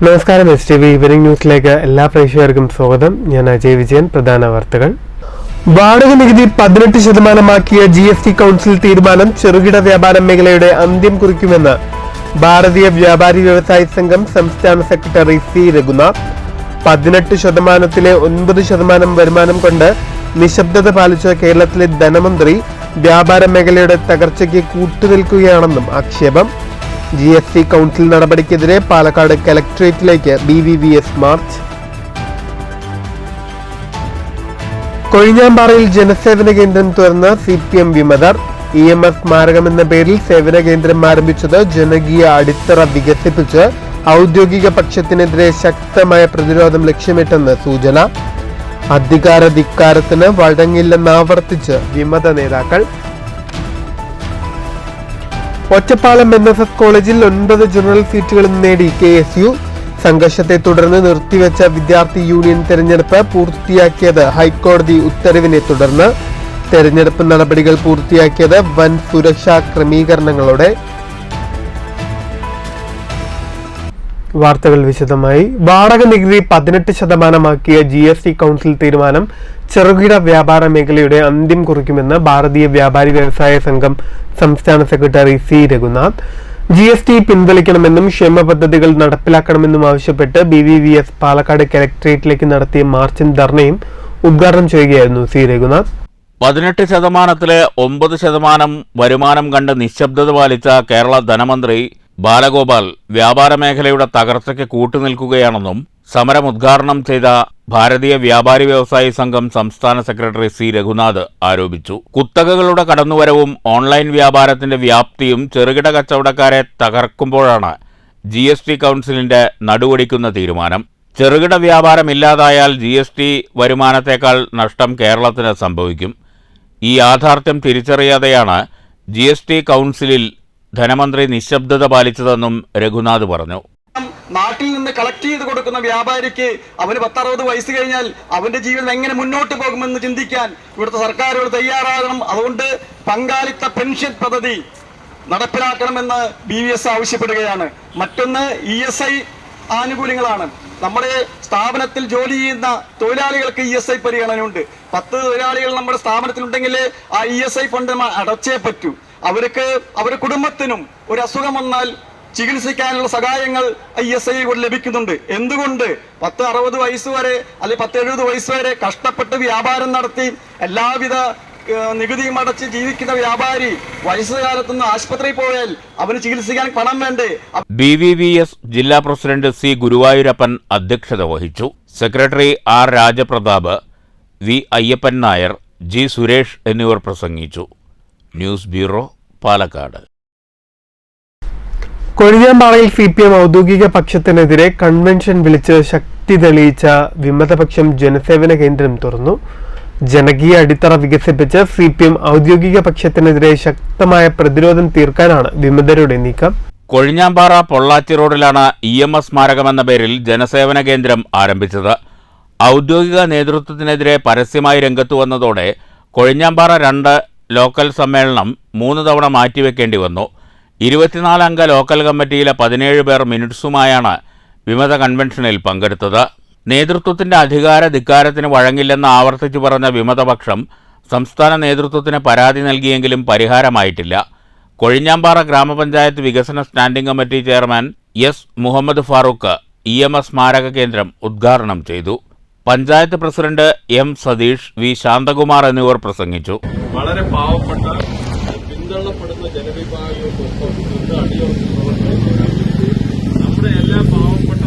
നമസ്കാരം STV evening ന്യൂസിലേക്ക് എല്ലാ പ്രേക്ഷകർക്കും സ്വാഗതം. ഞാൻ അജയ് വിജയൻ. പ്രധാന വാർത്തകൾ. വാടക നികുതി 18% GST കൗൺസിൽ തീരുമാനം ചെറുകിട വ്യാപാര മേഖലയുടെ അന്ത്യം കുറിക്കുമെന്ന് ഭാരതീയ വ്യാപാരി വ്യവസായി സംഘം സംസ്ഥാന സെക്രട്ടറി C രഘുനാഥ്. 18%-ലെ 9% വരുമാനം കൊണ്ട് നിശബ്ദത പാലിച്ച കേരളത്തിലെ ധനമന്ത്രി വ്യാപാര മേഖലയുടെ തകർച്ചയ്ക്ക് കൂട്ടുനിൽക്കുകയാണെന്നും ആക്ഷേപം. GST കൗൺസിൽ നടപടിക്കെതിരെ പാലക്കാട് കലക്ടറേറ്റിലേക്ക് BVVS മാർച്ച്. കൊഴിഞ്ഞാമ്പാറയിൽ ജനസേവന കേന്ദ്രം തുറന്ന് CPM വിമതർ. EMS സ്മാരകം എന്ന പേരിൽ സേവന കേന്ദ്രം ആരംഭിച്ചത് ജനകീയ അടിത്തറ വികസിപ്പിച്ച് ഔദ്യോഗിക പക്ഷത്തിനെതിരെ ശക്തമായ പ്രതിരോധം ലക്ഷ്യമിട്ടെന്ന് സൂചന. അധികാര ധിക്കാരത്തിന് വഴങ്ങില്ലെന്ന് ആവർത്തിച്ച് വിമത നേതാക്കൾ. ഒറ്റപ്പാലം NSS കോളേജിൽ 9 ജനറൽ സീറ്റുകളും നേടി KSU. സംഘർഷത്തെ തുടർന്ന് നിർത്തിവെച്ച വിദ്യാർത്ഥി യൂണിയൻ തെരഞ്ഞെടുപ്പ് പൂർത്തിയാക്കിയത് ഹൈക്കോടതി ഉത്തരവിനെ തുടർന്ന്. തെരഞ്ഞെടുപ്പ് നടപടികൾ പൂർത്തിയാക്കിയത് വൻ സുരക്ഷാ ക്രമീകരണങ്ങളോടെ. വാർത്തകൾ വിശദമായി. വാടക നികുതി 18% GST കൗൺസിൽ തീരുമാനം ചെറുകിട വ്യാപാര മേഖലയുടെ അന്ത്യം കുറിക്കുമെന്ന് ഭാരതീയ വ്യാപാരി വ്യവസായ സംഘം സംസ്ഥാന സെക്രട്ടറി C രഘുനാഥ്. GST പിൻവലിക്കണമെന്നും ക്ഷേമ പദ്ധതികൾ നടപ്പിലാക്കണമെന്നും ആവശ്യപ്പെട്ട് BVVS പാലക്കാട് കലക്ടറേറ്റിലേക്ക് നടത്തിയ മാർച്ചും ധർണയും ഉദ്ഘാടനം ചെയ്യുകയായിരുന്നു C രഘുനാഥ്. 18%-ലെ 9% വരുമാനം കണ്ട് നിശബ്ദത പാലിച്ച കേരള ധനമന്ത്രി ബാലഗോപാൽ വ്യാപാര മേഖലയുടെ തകർച്ചയ്ക്ക് കൂട്ടുനിൽക്കുകയാണെന്നും സമരം ഉദ്ഘാടനം ചെയ്ത ഭാരതീയ വ്യാപാരി വ്യവസായി സംഘം സംസ്ഥാന സെക്രട്ടറി C രഘുനാഥ് ആരോപിച്ചു. കുത്തകകളുടെ കടന്നുവരവും ഓൺലൈൻ വ്യാപാരത്തിന്റെ വ്യാപ്തിയും ചെറുകിട കച്ചവടക്കാരെ തകർക്കുമ്പോഴാണ് GST കൗൺസിലിന്റെ നടുവൊടിക്കുന്ന തീരുമാനം. ചെറുകിട വ്യാപാരം ഇല്ലാതായാൽ GST വരുമാനത്തേക്കാൾ നഷ്ടം കേരളത്തിന് സംഭവിക്കും. ഈ യാഥാർത്ഥ്യം തിരിച്ചറിയാതെയാണ് GST കൗൺസിലിൽ ധനമന്ത്രി നിശബ്ദത പാലിച്ചതെന്നും രഘുനാഥ് പറഞ്ഞു. നാട്ടിൽ നിന്ന് കളക്ട് ചെയ്ത് കൊടുക്കുന്ന വ്യാപാരിക്ക് അവന് 10-60 വയസ്സ് കഴിഞ്ഞാൽ അവന്റെ ജീവിതം എങ്ങനെ മുന്നോട്ട് പോകുമെന്ന് ചിന്തിക്കാൻ ഇവിടുത്തെ സർക്കാരുകൾ തയ്യാറാകണം. അതുകൊണ്ട് പങ്കാളിത്ത പെൻഷൻ പദ്ധതി നടപ്പിലാക്കണമെന്ന് BVS ആവശ്യപ്പെടുകയാണ്. മറ്റൊന്ന് ESI ആനുകൂല്യങ്ങളാണ്. നമ്മുടെ സ്ഥാപനത്തിൽ ജോലി ചെയ്യുന്ന തൊഴിലാളികൾക്ക് ESI പരിഗണനയുണ്ട്. 10 തൊഴിലാളികൾ നമ്മുടെ സ്ഥാപനത്തിലുണ്ടെങ്കിൽ ആ ESI ഫണ്ട് അടച്ചേ പറ്റൂ. അവരുടെ കുടുംബത്തിനും ഒരു അസുഖം വന്നാൽ ചികിത്സിക്കാനുള്ള സഹായങ്ങൾ ESI കൂടെ ലഭിക്കുന്നുണ്ട്. എന്തുകൊണ്ട് 10-60 വയസ്സ് വരെ അല്ലെങ്കിൽ 10-70 വയസ്സ് വരെ കഷ്ടപ്പെട്ട് വ്യാപാരം നടത്തി എല്ലാവിധ നികുതിയും അടച്ച് ജീവിക്കുന്ന വ്യാപാരി വയസ്സുകാലത്തുനിന്ന് ആശുപത്രിയിൽ പോയാൽ അവന് ചികിത്സിക്കാൻ പണം വേണ്ടേ? BVVS ജില്ലാ പ്രസിഡന്റ് C ഗുരുവായൂരപ്പൻ അധ്യക്ഷത വഹിച്ചു. Secretary R Rajaprathap, V Ayyappan Nair, G Suresh എന്നിവർ പ്രസംഗിച്ചു. News bureau, Palakkad. കൊഴിഞ്ഞാമ്പാറയിൽ CPM ഔദ്യോഗിക പക്ഷത്തിനെതിരെ കൺവെൻഷൻ വിളിച്ച് ശക്തി തെളിയിച്ച വിമതപക്ഷം ജനസേവന കേന്ദ്രം തുറന്നു. ജനകീയ അടിത്തറ വികസിപ്പിച്ച് CPM ഔദ്യോഗിക പക്ഷത്തിനെതിരെ ശക്തമായ പ്രതിരോധം തീർക്കാനാണ് വിമതരുടെ നീക്കം. കൊഴിഞ്ഞാമ്പാറ പൊള്ളാച്ചി റോഡിലാണ് EMS സ്മാരകമെന്ന പേരിൽ ജനസേവന കേന്ദ്രം ആരംഭിച്ചത്. ഔദ്യോഗിക നേതൃത്വത്തിനെതിരെ പരസ്യമായി രംഗത്തു വന്നതോടെ കൊഴിഞ്ഞാമ്പാറ 2 ലോക്കൽ സമ്മേളനം 3 തവണ മാറ്റിവെക്കേണ്ടി വന്നു. 24 അംഗ ലോക്കൽ കമ്മിറ്റിയിലെ 17 പേർ മിനിറ്റ്സുമായാണ് വിമത കൺവെൻഷനിൽ പങ്കെടുത്തത്. നേതൃത്വത്തിന്റെ അധികാര ധിക്കാരത്തിന് വഴങ്ങില്ലെന്ന് ആവർത്തിച്ചു പറഞ്ഞ വിമതപക്ഷം സംസ്ഥാന നേതൃത്വത്തിന് പരാതി നൽകിയെങ്കിലും പരിഹാരമായിട്ടില്ല. കൊഴിഞ്ഞാമ്പാറ ഗ്രാമപഞ്ചായത്ത് വികസന standing committee chairman S Muhammad Farooq EMS സ്മാരക കേന്ദ്രം ഉദ്ഘാടനം ചെയ്തു. Panchayat president M Satheesh, V Santhakumar എന്നിവർ പ്രസംഗിച്ചു. വളരെ പാവപ്പെട്ട പിന്തള്ളപ്പെടുന്ന ജനവിഭാഗങ്ങൾക്കൊപ്പം നിന്ന് അടിയുറച്ച് പ്രവർത്തിക്കാൻ നമ്മുടെ എല്ലാ പാവപ്പെട്ട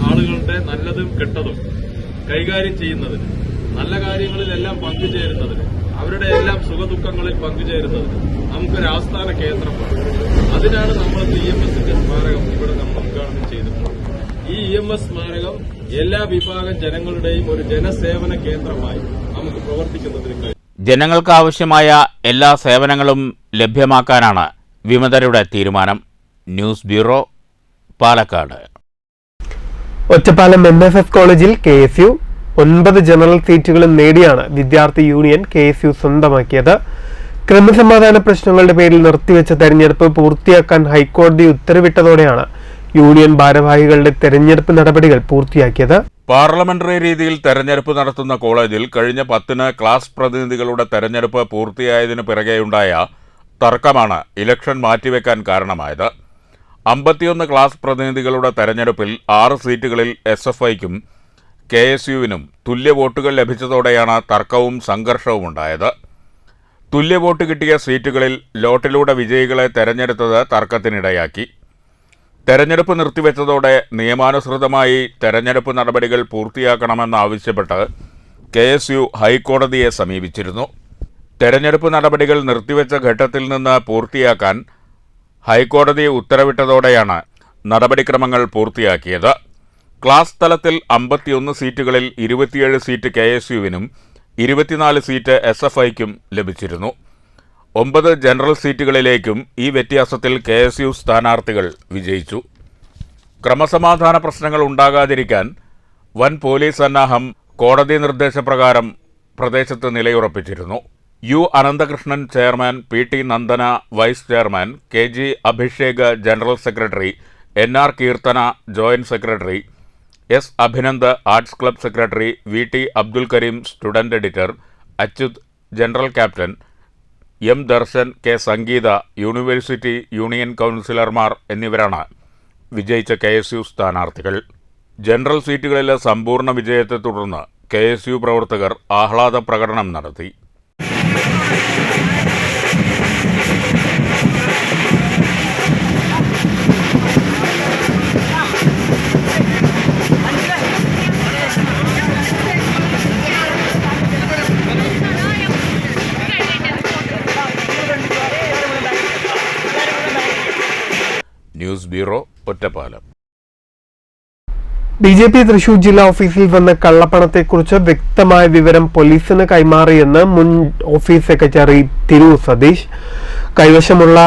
ആളുകളുടെ നല്ലതും കെട്ടതും കൈകാര്യം ചെയ്യുന്നതിന്, നല്ല കാര്യങ്ങളിലെല്ലാം പങ്കുചേരുന്നതിന്, അവരുടെ എല്ലാം സുഖദുഃഖങ്ങളിൽ പങ്കുചേരുന്നതിന് നമുക്കൊരു ആസ്ഥാന കേന്ദ്രം വേണം. അതിനാണ് നമ്മൾ EMSന്റെ സ്മാരകം ഇവിടെ നമ്മൾ ഉദ്ഘാടനം ചെയ്തിട്ടുള്ളത്. ഈ EMS സ്മാരകം എല്ലാ വിഭാഗം ജനങ്ങളുടെയും ഒരു ജനസേവന കേന്ദ്രമായി നമുക്ക് പ്രവർത്തിക്കുന്നതിന് കഴിയും. ജനങ്ങൾക്ക് ആവശ്യമായ എല്ലാ സേവനങ്ങളും ലഭ്യമാക്കാനാണ് വിമതരുടെ തീരുമാനം. News bureau, Palakkad. Ottapalam NSS കോളേജിൽ KSU 9 ജനറൽ സീറ്റുകളും നേടിയാണ് വിദ്യാർത്ഥി യൂണിയൻ KSU സ്വന്തമാക്കിയത്. ക്രമസമാധാന പ്രശ്നങ്ങളുടെ പേരിൽ നിർത്തിവെച്ച തെരഞ്ഞെടുപ്പ് പൂർത്തിയാക്കാൻ ഹൈക്കോടതി ഉത്തരവിട്ടതോടെയാണ് യൂണിയൻ ഭാരവാഹികളുടെ തെരഞ്ഞെടുപ്പ് നടപടികൾ പൂർത്തിയാക്കിയത്. പാർലമെന്ററി രീതിയിൽ തെരഞ്ഞെടുപ്പ് നടത്തുന്ന കോളേജിൽ കഴിഞ്ഞ 10-ന് ക്ലാസ് പ്രതിനിധികളുടെ തെരഞ്ഞെടുപ്പ് പൂർത്തിയായതിനു പിറകെയുണ്ടായ തർക്കമാണ് ഇലക്ഷൻ മാറ്റിവെക്കാൻ കാരണമായത്. 51 ക്ലാസ് പ്രതിനിധികളുടെ തെരഞ്ഞെടുപ്പിൽ 6 സീറ്റുകളിൽ SFIക്കും KSUവിനും തുല്യ വോട്ടുകൾ ലഭിച്ചതോടെയാണ് തർക്കവും സംഘർഷവും ഉണ്ടായത്. തുല്യ വോട്ട് കിട്ടിയ സീറ്റുകളിൽ ലോട്ടിലൂടെ വിജയികളെ തെരഞ്ഞെടുത്തത് തർക്കത്തിനിടയാക്കി. തെരഞ്ഞെടുപ്പ് നിർത്തിവെച്ചതോടെ നിയമാനുസൃതമായി തെരഞ്ഞെടുപ്പ് നടപടികൾ പൂർത്തിയാക്കണമെന്നാവശ്യപ്പെട്ട് KSU ഹൈക്കോടതിയെ സമീപിച്ചിരുന്നു. തെരഞ്ഞെടുപ്പ് നടപടികൾ നിർത്തിവെച്ച ഘട്ടത്തിൽ നിന്ന് പൂർത്തിയാക്കാൻ ഹൈക്കോടതി ഉത്തരവിട്ടതോടെയാണ് നടപടിക്രമങ്ങൾ പൂർത്തിയാക്കിയത്. ക്ലാസ് തലത്തിൽ 51 സീറ്റുകളിൽ 27 സീറ്റ് KSUവിനും 24 സീറ്റ് SFIക്കും ലഭിച്ചിരുന്നു. 9 ജനറൽ സീറ്റുകളിലേക്കും ഈ വ്യത്യാസത്തിൽ KSU സ്ഥാനാർത്ഥികൾ വിജയിച്ചു. ക്രമസമാധാന പ്രശ്നങ്ങൾ ഉണ്ടാകാതിരിക്കാൻ വൻ പോലീസ് സന്നാഹം കോടതി നിർദ്ദേശപ്രകാരം പ്രദേശത്ത് നിലയുറപ്പിച്ചിരുന്നു. U Ananthakrishnan chairman, PT Nandana vice chairman, KG Abhishek general secretary, NR Keerthana joint secretary, S Abhinand arts club secretary, VT Abdul Kareem student editor, Achyuth general captain, M Darshan, K Sangeetha, university union കൗൺസിലർമാർ എന്നിവരാണ് വിജയിച്ച KSU സ്ഥാനാർത്ഥികൾ. ജനറൽ സീറ്റുകളിലെ സമ്പൂർണ്ണ വിജയത്തെ തുടർന്ന് KSU പ്രവർത്തകർ ആഹ്ലാദ പ്രകടനം നടത്തി. News bureau, Ottapalam. BJP Thrissur ജില്ലാ ഓഫീസിൽ വന്ന കള്ളപ്പണത്തെക്കുറിച്ച് വ്യക്തമായ വിവരം പോലീസിന് കൈമാറിയെന്ന് മുൻ ഓഫീസ് സെക്രട്ടറി തിരൂർ സതീഷ്. കൈവശമുള്ള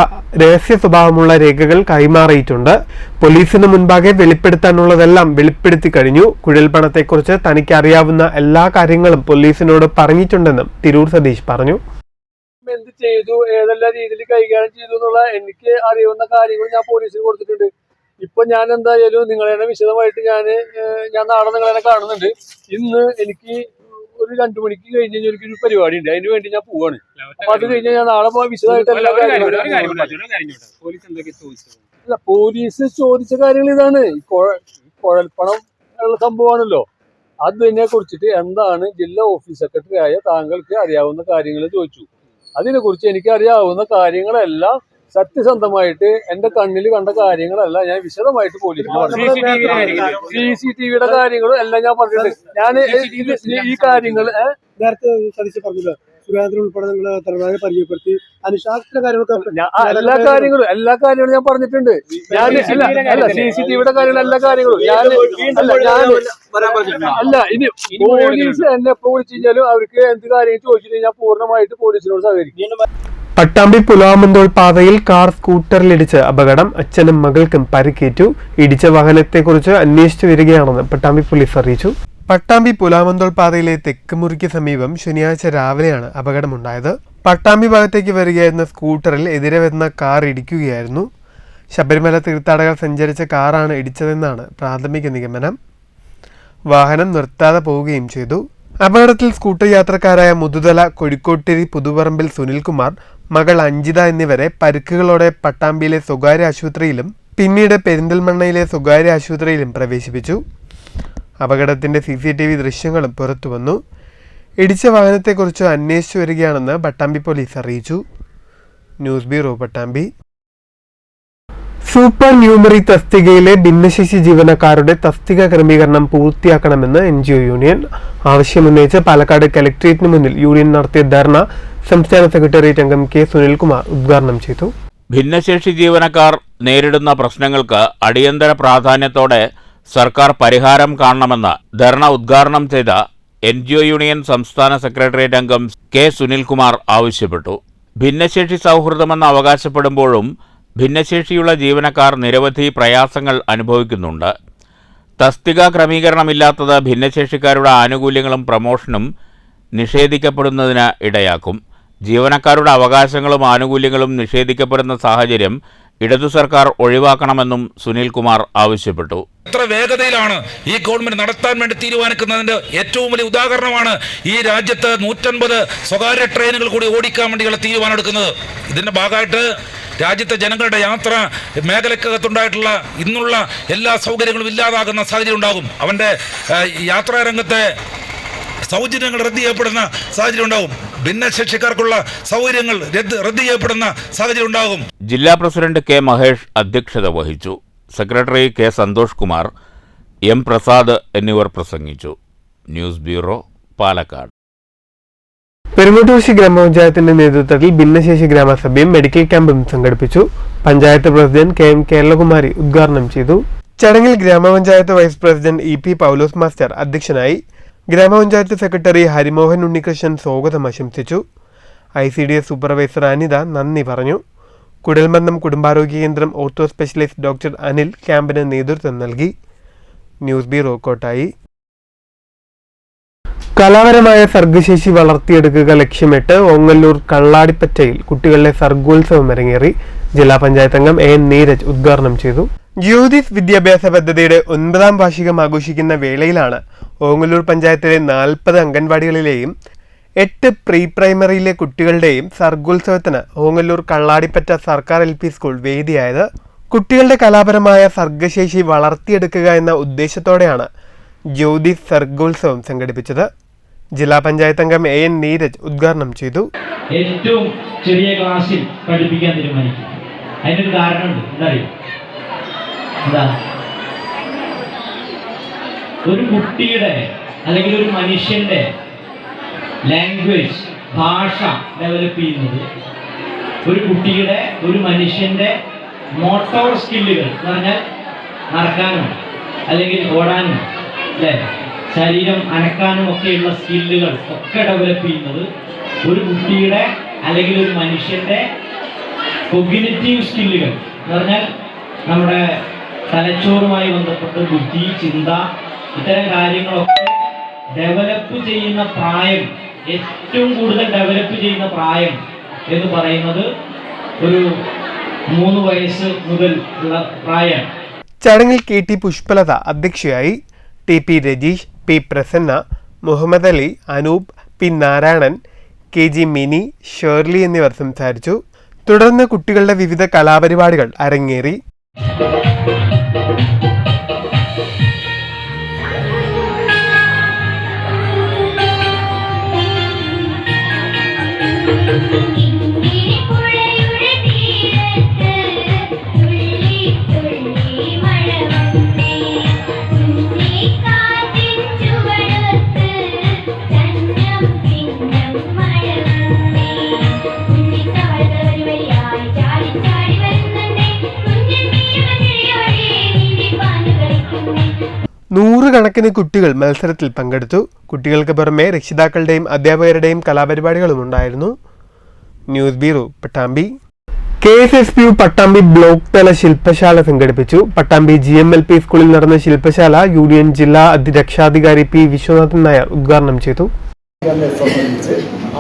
രഹസ്യ സ്വഭാവമുള്ള രേഖകൾ കൈമാറിയിട്ടുണ്ട്. പോലീസിന് മുൻപാകെ വെളിപ്പെടുത്താനുള്ളതെല്ലാം വെളിപ്പെടുത്തി കഴിഞ്ഞു. കുഴൽപ്പണത്തെക്കുറിച്ച് തനിക്ക് അറിയാവുന്ന എല്ലാ കാര്യങ്ങളും പോലീസിനോട് പറഞ്ഞിട്ടുണ്ടെന്നും തിരൂർ സതീഷ് പറഞ്ഞു. എന്ത് ചെയ്തു, ഏതെല്ലാം രീതിയിൽ കൈകാര്യം ചെയ്തു എന്നുള്ള എനിക്ക് അറിയാവുന്ന കാര്യങ്ങൾ ഞാൻ പോലീസിന് കൊടുത്തിട്ടുണ്ട്. ഇപ്പൊ ഞാൻ എന്തായാലും നിങ്ങളെ വിശദമായിട്ട് ഞാൻ നാളെ നിങ്ങളെ കാണുന്നുണ്ട്. ഇന്ന് എനിക്ക് ഒരു 2 മണിക്ക് കഴിഞ്ഞ് എനിക്കൊരു പരിപാടി ഉണ്ട്, അതിന് വേണ്ടി ഞാൻ പോവാണ്. അപ്പൊ അത് കഴിഞ്ഞാൽ ഞാൻ നാളെ വിശദമായിട്ട് എല്ലാ കാര്യങ്ങളും. അല്ല, പോലീസ് ചോദിച്ച കാര്യങ്ങൾ ഇതാണ്. കുഴൽപ്പണം ഉള്ള സംഭവമാണല്ലോ. അതിനെ കുറിച്ചിട്ട് എന്താണ് ജില്ലാ ഓഫീസ് സെക്രട്ടറി ആയ താങ്കൾക്ക് അറിയാവുന്ന കാര്യങ്ങൾ ചോദിച്ചു. അതിനെക്കുറിച്ച് എനിക്ക് അറിയാവുന്ന കാര്യങ്ങളെല്ലാം സത്യസന്ധമായിട്ട് എന്റെ കണ്ണിൽ കണ്ട കാര്യങ്ങളല്ല ഞാൻ വിശദമായിട്ട് പോലീസിന് പറഞ്ഞു. CCTVയുടെ കാര്യങ്ങളും എല്ലാം ഞാൻ പറഞ്ഞിട്ടുണ്ട്. ഞാൻ ഈ കാര്യങ്ങൾ നേരത്തെ സതീശ് പറഞ്ഞല്ലോ, സുരേന്ദ്രൻ ഉൾപ്പെടെ നിങ്ങളെ പരിചയപ്പെടുത്തി എല്ലാ കാര്യങ്ങളും ഞാൻ പറഞ്ഞിട്ടുണ്ട്. ഞാൻ CCTVയുടെ കാര്യങ്ങൾ എല്ലാ കാര്യങ്ങളും ഇനി പോലീസ് എന്നെ എപ്പോ വിളിച്ചു കഴിഞ്ഞാലും അവർക്ക് എന്ത് കാര്യം ചോദിച്ചിട്ട് ഞാൻ പൂർണ്ണമായിട്ട് പോലീസിനോട് സഹകരിക്കും. പട്ടാമ്പി പുലാമന്തോൾ പാതയിൽ കാർ സ്കൂട്ടറിലിടിച്ച് അപകടം. അച്ഛനും മകൾക്കും പരിക്കേറ്റു. ഇടിച്ച വാഹനത്തെക്കുറിച്ച് അന്വേഷിച്ചു വരികയാണെന്ന് പട്ടാമ്പി പോലീസ് അറിയിച്ചു. പട്ടാമ്പി പുലാമന്തോൾ പാതയിലെ തെക്കുമുറിക്ക് സമീപം ശനിയാഴ്ച രാവിലെയാണ് അപകടമുണ്ടായത്. പട്ടാമ്പി ഭാഗത്തേക്ക് വരികയായിരുന്ന സ്കൂട്ടറിൽ എതിരെ വരുന്ന കാർ ഇടിക്കുകയായിരുന്നു. ശബരിമല തീർത്ഥാടകർ സഞ്ചരിച്ച കാറാണ് ഇടിച്ചതെന്നാണ് പ്രാഥമിക നിഗമനം. വാഹനം നിർത്താതെ പോവുകയും ചെയ്തു. അപകടത്തിൽ സ്കൂട്ടർ യാത്രക്കാരായ മുതുതല കൊഴിക്കോട്ടിരി പുതുപറമ്പിൽ സുനിൽകുമാർ, മകൾ അഞ്ജിത എന്നിവരെ പരിക്കുകളോടെ പട്ടാമ്പിയിലെ സ്വകാര്യ ആശുപത്രിയിലും പിന്നീട് പെരിന്തൽമണ്ണയിലെ സ്വകാര്യ ആശുപത്രിയിലും പ്രവേശിപ്പിച്ചു. അപകടത്തിന്റെ CCTV ദൃശ്യങ്ങളും പുറത്തുവന്നു. ഇടിച്ച വാഹനത്തെക്കുറിച്ച് അന്വേഷിച്ചു വരികയാണെന്ന് പട്ടാമ്പി പോലീസ് അറിയിച്ചു. News bureau, Pattambi. സൂപ്പർ ന്യൂമറി തസ്തികയിലെ ഭിന്നശേഷി ജീവനക്കാരുടെ തസ്തിക ക്രമീകരണം പൂർത്തിയാക്കണമെന്ന് NGO യൂണിയൻ ആവശ്യമുന്നയിച്ച് പാലക്കാട് കലക്ട്രേറ്റിന് മുന്നിൽ യൂണിയൻ നടത്തിയ ധർണ സംസ്ഥാന സെക്രട്ടേറിയറ്റ് അംഗം K സുനിൽകുമാർ ഉദ്ഘാടനം ചെയ്തു. ഭിന്നശേഷി ജീവനക്കാർ നേരിടുന്ന പ്രശ്നങ്ങൾക്ക് അടിയന്തര പ്രാധാന്യത്തോടെ സർക്കാർ പരിഹാരം കാണണമെന്ന് ധർണ ഉദ്ഘാടനം ചെയ്ത NGO യൂണിയൻ സംസ്ഥാന സെക്രട്ടേറിയറ്റ് അംഗം K സുനിൽകുമാർ ആവശ്യപ്പെട്ടു. ഭിന്നശേഷി സൗഹൃദമെന്ന് അവകാശപ്പെടുമ്പോഴും ഭിന്നശേഷിയുള്ള ജീവനക്കാർ നിരവധി പ്രയാസങ്ങൾ അനുഭവിക്കുന്നുണ്ട്. തസ്തിക ക്രമീകരണമില്ലാത്തത് ഭിന്നശേഷിക്കാരുടെ ആനുകൂല്യങ്ങളും പ്രമോഷനും നിഷേധിക്കപ്പെടുന്നതിന് ഇടയാക്കും. ജീവനക്കാരുടെ അവകാശങ്ങളും ആനുകൂല്യങ്ങളും നിഷേധിക്കപ്പെടുന്ന സാഹചര്യം ഇടതു സർക്കാർ ഒഴിവാക്കണമെന്നും സുനിൽകുമാർ ആവശ്യപ്പെട്ടു. എത്ര വേഗതയിലാണ് ഈ ഗവൺമെന്റ് നടത്താൻ വേണ്ടി തീരുമാനിക്കുന്നതിന്റെ ഏറ്റവും വലിയ ഉദാഹരണമാണ് ഈ രാജ്യത്ത് 150 സ്വകാര്യ ട്രെയിനുകൾ കൂടി ഓടിക്കാൻ വേണ്ടിയുള്ള തീരുമാനം എടുക്കുന്നത്. ഇതിന്റെ ഭാഗമായിട്ട് രാജ്യത്തെ ജനങ്ങളുടെ യാത്ര മേഖലക്കകത്തുണ്ടായിട്ടുള്ള ഇന്നുള്ള എല്ലാ സൗകര്യങ്ങളും ഇല്ലാതാകുന്ന സാഹചര്യം ഉണ്ടാകും. അവന്റെ യാത്രാ രംഗത്തെ സൗജന്യങ്ങൾ റദ്ദ് ചെയ്യപ്പെടുന്ന സാഹചര്യം ഉണ്ടാകും. ഭിന്നശേഷിക്കാർക്കുള്ള സൗകര്യങ്ങൾ റദ്ദ് ചെയ്യപ്പെടുന്ന സാഹചര്യം ഉണ്ടാകും. ജില്ലാ പ്രസിഡന്റ് കെ മഹേഷ് അധ്യക്ഷത വഹിച്ചു. Secretary K Santhosh Kumar, M Prasad എന്നിവർ പ്രസംഗിച്ചു. News bureau, Palakkad. പെരുങ്ങോട്ടൂർശി ഗ്രാമപഞ്ചായത്തിന്റെ നേതൃത്വത്തിൽ ഭിന്നശേഷി ഗ്രാമസഭയും മെഡിക്കൽ ക്യാമ്പും സംഘടിപ്പിച്ചു. Panchayat president K M Keralakumari ഉദ്ഘാടനം ചെയ്തു. ചടങ്ങിൽ ഗ്രാമപഞ്ചായത്ത് വൈസ് പ്രസിഡന്റ് ഇ പി പൗലോസ് മാസ്റ്റർ അധ്യക്ഷനായി. ഗ്രാമപഞ്ചായത്ത് സെക്രട്ടറി ഹരിമോഹൻ ഉണ്ണികൃഷ്ണൻ സ്വാഗതം ആശംസിച്ചു. ICDS സൂപ്പർവൈസർ അനിത നന്ദി പറഞ്ഞു. കുടൽമന്നം കുടുംബാരോഗ്യ കേന്ദ്രം ഓർത്തോ സ്പെഷ്യലിസ്റ്റ് ഡോക്ടർ അനിൽ ക്യാമ്പിന് നേതൃത്വം നൽകി. News bureau, Kottayi. കലാപരമായ സർഗശേഷി വളർത്തിയെടുക്കുക ലക്ഷ്യമിട്ട് ഓങ്ങല്ലൂർ കള്ളാടിപ്പറ്റയിൽ കുട്ടികളുടെ സർഗോത്സവം അരങ്ങേറി. ജില്ലാ പഞ്ചായത്ത് അംഗം AN നീരജ് ഉദ്ഘാടനം ചെയ്തു. ജ്യോതിസ് വിദ്യാഭ്യാസ പദ്ധതിയുടെ 9ാം വാർഷികം ആഘോഷിക്കുന്ന വേളയിലാണ് ഓങ്ങല്ലൂർ പഞ്ചായത്തിലെ 40 അംഗൻവാടികളിലെയും 8 പ്രീ പ്രൈമറിയിലെ കുട്ടികളുടെയും സർഗോത്സവത്തിന് ഓങ്ങല്ലൂർ കള്ളാടിപ്പറ്റ സർക്കാർ LP സ്കൂൾ വേദിയായത്. കുട്ടികളുടെ കലാപരമായ സർഗശേഷി വളർത്തിയെടുക്കുക എന്ന ഉദ്ദേശത്തോടെയാണ് ജ്യോതിസ് സർഗോത്സവം സംഘടിപ്പിച്ചത്. ജില്ലാ പഞ്ചായത്ത് അംഗം AN നീരജ് ഉദ്ഘാടനം ചെയ്തു. ഏറ്റവും ചെറിയ ക്ലാസ്സിൽ പഠിപ്പിക്കാൻ തീരുമാനിക്കും. അതിനൊരു കാരണമുണ്ട്. എന്താ ഒരു കുട്ടിയുടെ അല്ലെങ്കിൽ ഒരു മനുഷ്യന്റെ ലാംഗ്വേജ്, ഭാഷ ഡെവലപ്പ് ചെയ്യുന്നത് ഒരു കുട്ടിയുടെ, ഒരു മനുഷ്യന്റെ മോട്ടോർ സ്കില്ലുകൾ എന്ന് പറഞ്ഞാൽ നടക്കാനും അല്ലെങ്കിൽ ഓടാനും, അല്ലേ, ശരീരം അനക്കാനും ഒക്കെയുള്ള സ്കില്ലുകൾ ഒക്കെ ഡെവലപ്പ് ചെയ്യുന്നത് ഒരു കുട്ടിയുടെ അല്ലെങ്കിൽ ഒരു മനുഷ്യന്റെ കോഗ്നിറ്റീവ് സ്കില്ലുകൾ എന്ന് പറഞ്ഞാൽ നമ്മുടെ തലച്ചോറുമായി ബന്ധപ്പെട്ട് ബുദ്ധി, ചിന്ത, ഇത്തരം കാര്യങ്ങളൊക്കെ ഡെവലപ്പ് ചെയ്യുന്ന പ്രായം, ഏറ്റവും കൂടുതൽ ഡെവലപ്പ് ചെയ്യുന്ന പ്രായം എന്ന് പറയുന്നത് ഒരു 3 വയസ്സ് മുതൽ ഉള്ള പ്രായം. ചടങ്ങിൽ KT പുഷ്പലത അധ്യക്ഷയായി. TP Rajeesh, P Prasanna, Muhammad Ali, Anoop, P Narayanan, KG Mini, Shirley എന്നിവർ സംസാരിച്ചു. തുടർന്ന് കുട്ടികളുടെ വിവിധ കലാപരിപാടികൾ അരങ്ങേറി. നൂറുകണക്കിന് കുട്ടികൾ മത്സരത്തിൽ പങ്കെടുത്തു. കുട്ടികൾക്ക് പുറമെ രക്ഷിതാക്കളുടെയും അധ്യാപകരുടെയും കലാപരിപാടികളും ഉണ്ടായിരുന്നു. News bureau, Pattambi. KSSPU Pattambi block തല ശില്പശാല സംഘടിപ്പിച്ചു. പട്ടാമ്പി GMLP സ്കൂളിൽ നടന്ന ശില്പശാല യൂണിയൻ ജില്ലാ രക്ഷാധികാരി P വിശ്വനാഥൻ നായർ ഉദ്ഘാടനം ചെയ്തു.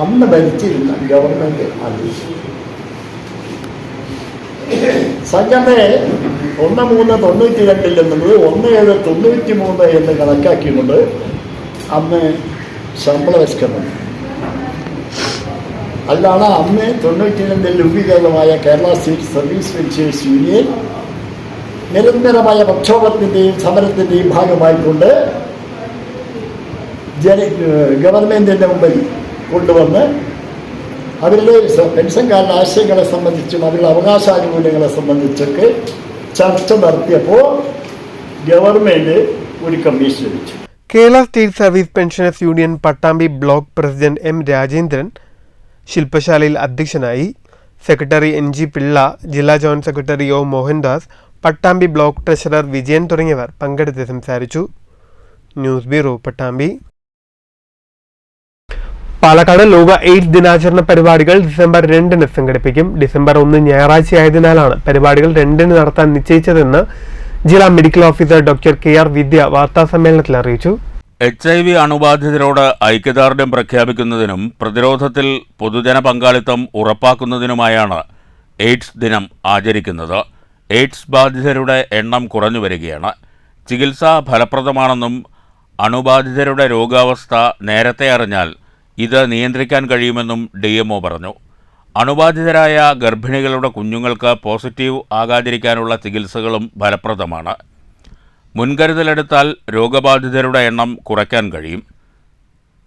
അന്ന് ഭരിച്ചിരുന്ന ഗവൺമെന്റ് സംഘടനയെ 1392 എന്നുള്ളത് 1793 എന്ന് കണക്കാക്കിക്കൊണ്ട് അന്ന് ശമ്പളവഷ്കരണം, അല്ലാതെ അന്ന് 92 രൂപീകൃതമായ Kerala state service pensioners union നിരന്തരമായ പ്രക്ഷോഭത്തിൻ്റെയും സമരത്തിൻ്റെയും ഭാഗമായിക്കൊണ്ട് ഗവൺമെന്റിന്റെ മുമ്പിൽ കൊണ്ടുവന്ന് അവരുടെ പെൻഷൻകാരുടെ ആശയങ്ങളെ സംബന്ധിച്ചും അവരുടെ അവകാശാനുകൂല്യങ്ങളെ സംബന്ധിച്ചൊക്കെ ചർച്ച നടത്തിയപ്പോൾ ഗവൺമെന്റ് ഒരു കമ്മീഷൻ വെച്ചു. Kerala state service pensioners union Pattambi block president M Rajendran ശില്പശാലയിൽ അധ്യക്ഷനായി. സെക്രട്ടറി NG പിള്ള, ജില്ലാ joint secretary O Mohandas, Pattambi block treasurer Vijayan തുടങ്ങിയവർ പങ്കെടുത്ത് സംസാരിച്ചു. News bureau, Pattambi. പാലക്കാട് ലോക എയ്ഡ്സ് ദിനാചരണ പരിപാടികൾ ഡിസംബർ 2 സംഘടിപ്പിക്കും. ഡിസംബർ 1 ഞായറാഴ്ചയായതിനാലാണ് പരിപാടികൾ 2 നടത്താൻ നിശ്ചയിച്ചതെന്ന് ജില്ലാ മെഡിക്കൽ ഓഫീസർ ഡോക്ടർ KR വിദ്യ വാർത്താസമ്മേളനത്തിൽ അറിയിച്ചു. HIV അണുബാധിതരോട് ഐക്യദാർഢ്യം പ്രഖ്യാപിക്കുന്നതിനും പ്രതിരോധത്തിൽ പൊതുജന പങ്കാളിത്തം ഉറപ്പാക്കുന്നതിനുമായാണ് എയ്ഡ്സ് ദിനം ആചരിക്കുന്നത്. എയ്ഡ്സ് ബാധിതരുടെ എണ്ണം കുറഞ്ഞു വരികയാണ്. ചികിത്സ ഫലപ്രദമാണെന്നും അണുബാധിതരുടെ രോഗാവസ്ഥ നേരത്തെ അറിഞ്ഞാൽ ഇത് നിയന്ത്രിക്കാൻ കഴിയുമെന്നും DMO പറഞ്ഞു. അണുബാധിതരായ ഗർഭിണികളുടെ കുഞ്ഞുങ്ങൾക്ക് പോസിറ്റീവ് ആകാതിരിക്കാനുള്ള ചികിത്സകളും ഫലപ്രദമാണ്. മുൻകരുതലെടുത്താൽ രോഗബാധിതരുടെ എണ്ണം കുറയ്ക്കാൻ കഴിയും.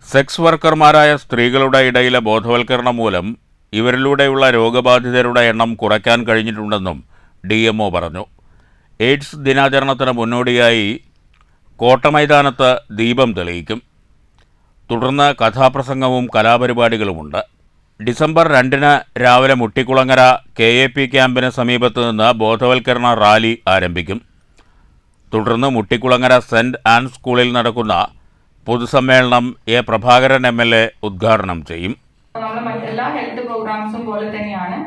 സെക്സ് വർക്കർമാരായ സ്ത്രീകളുടെ ഇടയിലെ ബോധവൽക്കരണം മൂലം ഇവരിലൂടെയുള്ള രോഗബാധിതരുടെ എണ്ണം കുറയ്ക്കാൻ കഴിഞ്ഞിട്ടുണ്ടെന്നും DMO പറഞ്ഞു. എയ്ഡ്സ് ദിനാചരണത്തിന് മുന്നോടിയായി കോട്ടമൈതാനത്ത് ദീപം തെളിയിക്കും. തുടർന്ന് കഥാപ്രസംഗവും കലാപരിപാടികളുമുണ്ട്. ഡിസംബർ 2 രാവിലെ മുട്ടിക്കുളങ്ങര KAP ക്യാമ്പിന് സമീപത്ത് നിന്ന് ബോധവൽക്കരണ റാലി ആരംഭിക്കും. തുടർന്ന് മുട്ടിക്കുളങ്ങര സെന്റ് ആൻസ് സ്കൂളിൽ നടക്കുന്ന പൊതുസമ്മേളനം A. പ്രഭാകരൻ MLA ഉദ്ഘാടനം ചെയ്യും. നമ്മൾ മറ്റെല്ലാ ഹെൽത്ത് പ്രോഗ്രാംസും പോലെ തന്നെയാണ്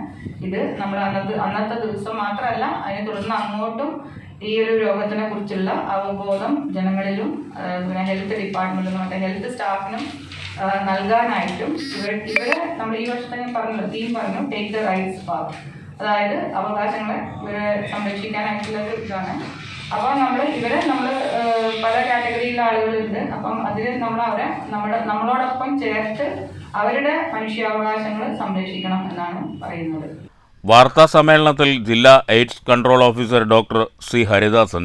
ഇത്. നമ്മൾ അന്നത്തെ ദിവസം മാത്രമല്ല, അതിനെ തുടർന്ന് അങ്ങോട്ടും ഈ ഒരു രോഗത്തിനെ കുറിച്ചുള്ള അവബോധം ജനങ്ങളിലും പിന്നെ ഹെൽത്ത് ഡിപ്പാർട്ട്മെന്റിലും മറ്റേ ഹെൽത്ത് സ്റ്റാഫിനും നൽകാനായിട്ടും ഇവരെ നമ്മൾ ഈ വർഷത്തെ ഞാൻ പറഞ്ഞല്ലോ, തീം പറഞ്ഞു ടേക്ക് ദ റൈറ്റ്സ് പാത്ത്, അതായത് അവകാശങ്ങളെ ഇവരെ സംരക്ഷിക്കാനായിട്ടുള്ള ഒരു ഇതാണ്. അപ്പോൾ ഇവരെ പല കാറ്റഗറിയിലുള്ള ആളുകളുണ്ട്. അപ്പം അതിൽ നമ്മളോടൊപ്പം ചേർത്ത് അവരുടെ മനുഷ്യാവകാശങ്ങൾ സംരക്ഷിക്കണം എന്നാണ് പറയുന്നത്. വാർത്താ സമ്മേളനത്തിൽ ജില്ലാ AIDS control officer doctor C. Haridasan,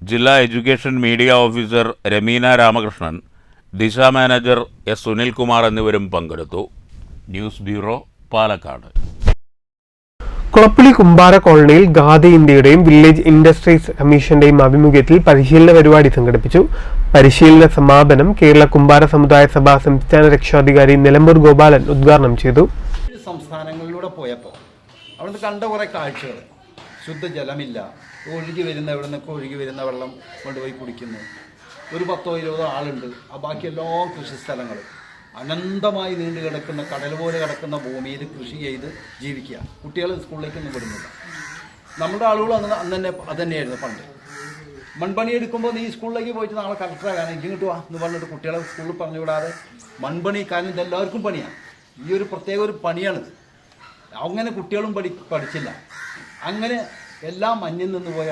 ജില്ലാ education media officer Ramina Ramakrishnan, Disha manager S. Sunilkumar എന്നിവരും പങ്കെടുത്തു. News bureau, Palakkad. കുളപ്പുള്ളി കുമ്പാര കോളനിയിൽ ഗാദി ഇന്ത്യയുടെയും വില്ലേജ് ഇൻഡസ്ട്രീസ് കമ്മീഷന്റെയും ആഭിമുഖ്യത്തിൽ പരിശീലന പരിപാടി സംഘടിപ്പിച്ചു. പരിശീലന സമാപനം കേരള കുമ്പാര സമുദായ സഭ സംസ്ഥാന രക്ഷാധികാരി നിലമ്പൂർ ഗോപാലൻ ഉദ്ഘാടനം ചെയ്തു. സംസ്ഥാനങ്ങളിലൂടെ പോയപ്പോൾ അവിടുന്ന് കണ്ട കുറേ കാഴ്ചകൾ, ശുദ്ധജലമില്ല, ഒഴുകി വരുന്ന എവിടെ നിന്നൊക്കെ ഒഴുകി വരുന്ന വെള്ളം കൊണ്ടുപോയി കുടിക്കുന്നു. ഒരു 10-20 ആളുണ്ട്. ബാക്കി എല്ലാ കൃഷിസ്ഥലങ്ങൾ അനന്തമായി നീണ്ടു കിടക്കുന്ന കടൽ പോലെ കിടക്കുന്ന ഭൂമിയിൽ കൃഷി ചെയ്ത് ജീവിക്കുക. കുട്ടികൾ സ്കൂളിലേക്കൊന്നും വിടുന്നില്ല. നമ്മുടെ ആളുകൾ അന്ന് തന്നെ അത് തന്നെയായിരുന്നു പണ്ട്. മൺപണി എടുക്കുമ്പോൾ നീ സ്കൂളിലേക്ക് പോയിട്ട് നാളെ കളക്ടറാകാൻ ഇങ്ങോട്ട് വാ എന്ന് പറഞ്ഞിട്ട് കുട്ടികളെ സ്കൂളിൽ പറഞ്ഞു വിടാതെ മൺപണി, കാരണം ഇതെല്ലാവർക്കും പണിയാണ്. ഈ ഒരു പ്രത്യേക ഒരു പണിയാണിത്. അങ്ങനെ കുട്ടികളും പഠിച്ചില്ല. അങ്ങനെ എല്ലാം അന്യം നിന്ന് പോയ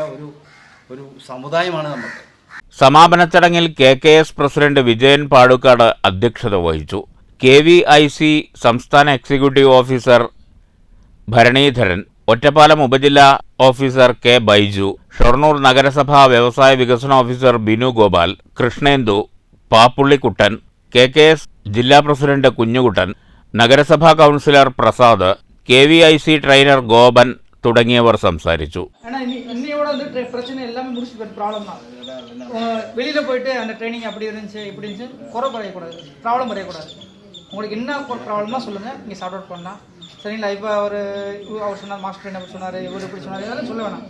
ഒരു സമുദായമാണ് നമുക്ക്. സമാപന ചടങ്ങിൽ KKS പ്രസിഡന്റ് വിജയൻ പാടുക്കാട് അധ്യക്ഷത വഹിച്ചു. KVIC സംസ്ഥാന എക്സിക്യൂട്ടീവ് ഓഫീസർ ഭരണീധരൻ, ഒറ്റപ്പാലം ഉപജില്ലാ ഓഫീസർ K. ബൈജു, ഷൊർണൂർ നഗരസഭാ വ്യവസായ വികസന ഓഫീസർ ബിനു ഗോപാൽ, കൃഷ്ണേന്ദു, പാപ്പുള്ളിക്കുട്ടൻ, KKS ജില്ലാ പ്രസിഡന്റ് കുഞ്ഞുകുട്ടൻ, നഗരസഭാ councillor Prasad, KVIC trainer Gopan തുടങ്ങിയവർ സംസാരിച്ചു. பிரச்சனை எல்லாமே முடிச்சு ப்ராப்ளம் தான். வெளியில் போயிட்டு அந்த ட்ரைனிங் அப்படி இருந்துச்சு இப்படி இருந்துச்சு குறை பறையக்கூடாது, ப்ராப்ளம் பறையக்கூடாது. உங்களுக்கு என்ன ஒரு ப்ராப்ளம்னா சொல்லுங்கள், நீங்கள் சார்ட் அவுட் பண்ணலாம். சரிங்களா? இப்போ அவர் சொன்னார், மாஸ்டர் என்ன சொன்னார், இவர் இப்படி சொன்னார், இதெல்லாம் சொல்ல வேணாம்.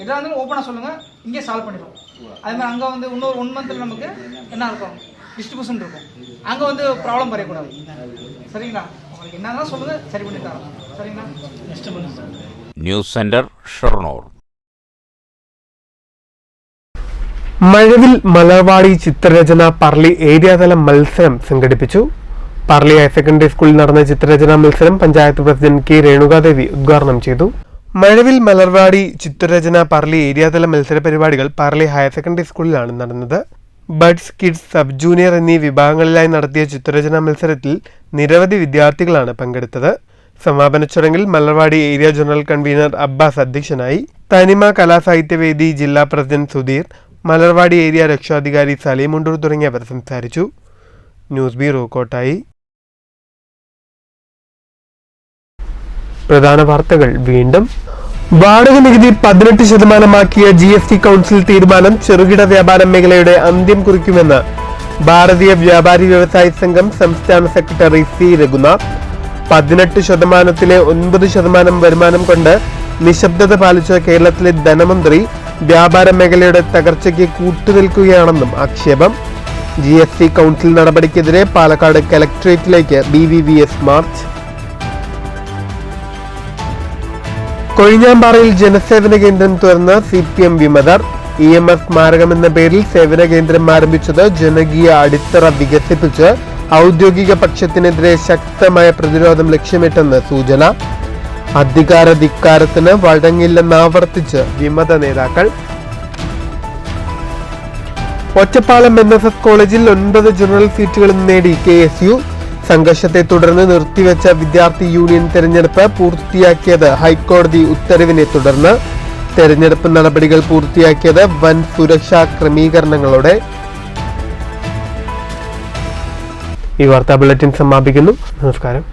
எதாக இருந்தாலும் ஓப்பனாக சொல்லுங்கள், இங்கே சால்வ் பண்ணிடுவோம். அதே மாதிரி அங்கே இன்னொரு 1 மந்த்தில் நமக்கு என்ன இருக்கும், டிஸ்ட்ரிபியூஷன் இருக்கும். அங்கே ப்ராப்ளம் பறையக்கூடாது. சரிங்களா? உங்களுக்கு என்ன சொல்லுங்கள், சரி பண்ணி தரோம். சரிங்களா? நெக்ஸ்ட் பண்ணுங்க. News centre, Shoranur. മഴവിൽ മലർവാടി ചിത്രരചന പർലി ഏരിയാതല മത്സരം സംഘടിപ്പിച്ചു. പർലി ഹയർ സെക്കൻഡറി സ്കൂളിൽ നടന്ന ചിത്രരചനാ മത്സരം പഞ്ചായത്ത് പ്രസിഡന്റ് K. രേണുകാദേവി ഉദ്ഘാടനം ചെയ്തു. മഴവിൽ മലർവാടി ചിത്രരചന പർലി ഏരിയാതല മത്സര പരിപാടികൾ പർലി ഹയർ സെക്കൻഡറി സ്കൂളിലാണ് നടന്നത്. ബഡ്സ്, കിഡ്സ്, സബ് ജൂനിയർ എന്നീ വിഭാഗങ്ങളിലായി നടത്തിയ ചിത്രരചനാ മത്സരത്തിൽ നിരവധി വിദ്യാർത്ഥികളാണ് പങ്കെടുത്തത്. സമാപന ചടങ്ങിൽ Malarvadi area general convener Abbas അധ്യക്ഷനായി. തനിമ കലാസാഹിത്യവേദി ജില്ലാ പ്രസിഡന്റ് സുധീർ, മലർവാടി ഏരിയ രക്ഷാധികാരി സലീമുണ്ടൂർ തുടങ്ങിയവർ സംസാരിച്ചു. News bureau, Kottayi. പ്രധാന വാർത്തകൾ വീണ്ടും. വാടക നികുതി 18% GST കൗൺസിൽ തീരുമാനം ചെറുകിട വ്യാപാര മേഖലയുടെ അന്ത്യം കുറിക്കുമെന്ന് ഭാരതീയ വ്യാപാരി വ്യവസായി സംഘം സംസ്ഥാന സെക്രട്ടറി C. രഘുനാഥ്. 18%-ലെ 9% വരുമാനം കൊണ്ട് നിശബ്ദത പാലിച്ച കേരളത്തിലെ ധനമന്ത്രി വ്യാപാര മേഖലയുടെ തകർച്ചയ്ക്ക് കൂട്ടുനിൽക്കുകയാണെന്നും ആക്ഷേപം. GST കൗൺസിൽ നടപടിക്കെതിരെ പാലക്കാട് കലക്ട്രേറ്റിലേക്ക് BVVS മാർച്ച്. കൊഴിഞ്ഞാമ്പാറയിൽ ജനസേവന കേന്ദ്രം തുറന്ന് CPM വിമതർ. EMS സ്മാരകമെന്ന പേരിൽ സേവന കേന്ദ്രം ആരംഭിച്ചത് ജനകീയ അടിത്തറ വികസിപ്പിച്ച് ഔദ്യോഗിക പക്ഷത്തിനെതിരെ ശക്തമായ പ്രതിരോധം ലക്ഷ്യമിട്ടെന്ന് സൂചന. അധികാരധിക്കാരത്തിന് വഴങ്ങില്ലെന്നാവർത്തിച്ച് വിമത നേതാക്കൾ. ഒറ്റപ്പാലം NSS കോളേജിൽ 9 ജനറൽ സീറ്റുകളും നേടി KSU. സംഘർഷത്തെ തുടർന്ന് നിർത്തിവെച്ച വിദ്യാർത്ഥി യൂണിയൻ തെരഞ്ഞെടുപ്പ് പൂർത്തിയാക്കിയത് ഹൈക്കോടതി ഉത്തരവിനെ തുടർന്ന്. തെരഞ്ഞെടുപ്പ് നടപടികൾ പൂർത്തിയാക്കിയത് വൻ സുരക്ഷാ ക്രമീകരണങ്ങളോടെ. ഈ വാർത്താ ബുള്ളറ്റിൻ സമാപിക്കുന്നു. നമസ്കാരം.